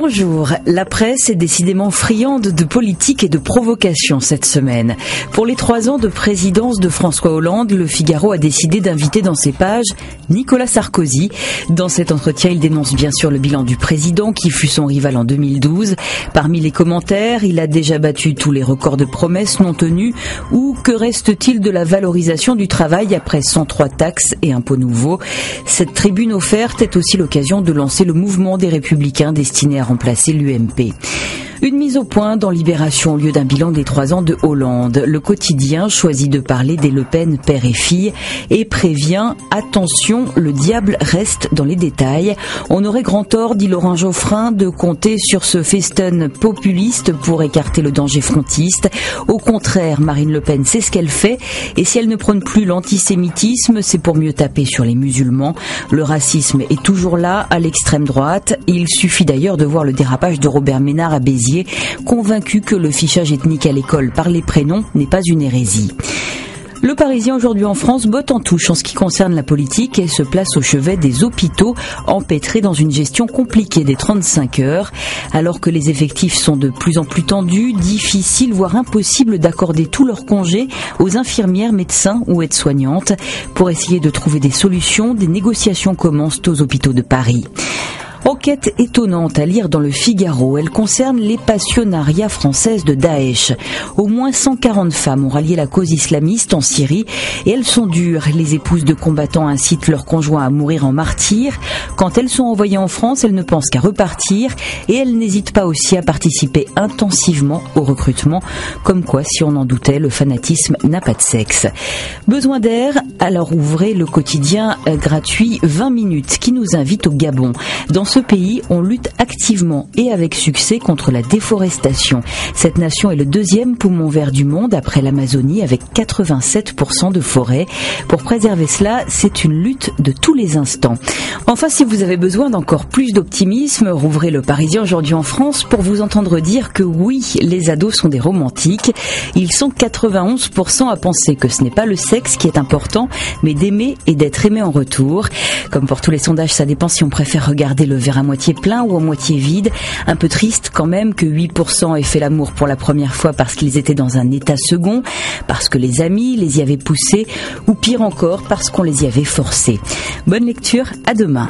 Bonjour, la presse est décidément friande de politique et de provocation cette semaine. Pour les 3 ans de présidence de François Hollande, Le Figaro a décidé d'inviter dans ses pages Nicolas Sarkozy. Dans cet entretien, il dénonce bien sûr le bilan du président qui fut son rival en 2012. Parmi les commentaires, il a déjà battu tous les records de promesses non tenues. Ou que reste-t-il de la valorisation du travail après 103 taxes et impôts nouveaux? Cette tribune offerte est aussi l'occasion de lancer le mouvement des Républicains destiné à remplacer l'UMP. Une mise au point dans Libération au lieu d'un bilan des 3 ans de Hollande. Le quotidien choisit de parler des Le Pen père et fille et prévient « Attention, le diable reste dans les détails ». On aurait grand tort, dit Laurent Geoffrin, de compter sur ce festin populiste pour écarter le danger frontiste. Au contraire, Marine Le Pen sait ce qu'elle fait et si elle ne prône plus l'antisémitisme, c'est pour mieux taper sur les musulmans. Le racisme est toujours là, à l'extrême droite. Il suffit d'ailleurs de voir le dérapage de Robert Ménard à Béziers, convaincu que le fichage ethnique à l'école par les prénoms n'est pas une hérésie. Le Parisien aujourd'hui en France botte en touche en ce qui concerne la politique et se place au chevet des hôpitaux empêtrés dans une gestion compliquée des 35 heures. Alors que les effectifs sont de plus en plus tendus, difficile voire impossible d'accorder tous leurs congés aux infirmières, médecins ou aides-soignantes. Pour essayer de trouver des solutions, des négociations commencent aux hôpitaux de Paris. Enquête étonnante à lire dans Le Figaro. Elle concerne les passionnariats françaises de Daesh. Au moins 140 femmes ont rallié la cause islamiste en Syrie et elles sont dures. Les épouses de combattants incitent leurs conjoints à mourir en martyrs. Quand elles sont envoyées en France, elles ne pensent qu'à repartir et elles n'hésitent pas aussi à participer intensivement au recrutement. Comme quoi, si on en doutait, le fanatisme n'a pas de sexe. Besoin d'air? Alors ouvrez le quotidien gratuit 20 minutes qui nous invite au Gabon. Dans ce pays, on lutte activement et avec succès contre la déforestation. Cette nation est le 2e poumon vert du monde après l'Amazonie avec 87% de forêt. Pour préserver cela, c'est une lutte de tous les instants. Enfin, si vous avez besoin d'encore plus d'optimisme, rouvrez Le Parisien aujourd'hui en France pour vous entendre dire que oui, les ados sont des romantiques. Ils sont 91% à penser que ce n'est pas le sexe qui est important, mais d'aimer et d'être aimé en retour. Comme pour tous les sondages, ça dépend si on préfère regarder le verre à moitié plein ou à moitié vide. Un peu triste quand même que 8% aient fait l'amour pour la première fois parce qu'ils étaient dans un état second, parce que les amis les y avaient poussés, ou pire encore, parce qu'on les y avait forcés. Bonne lecture, à demain.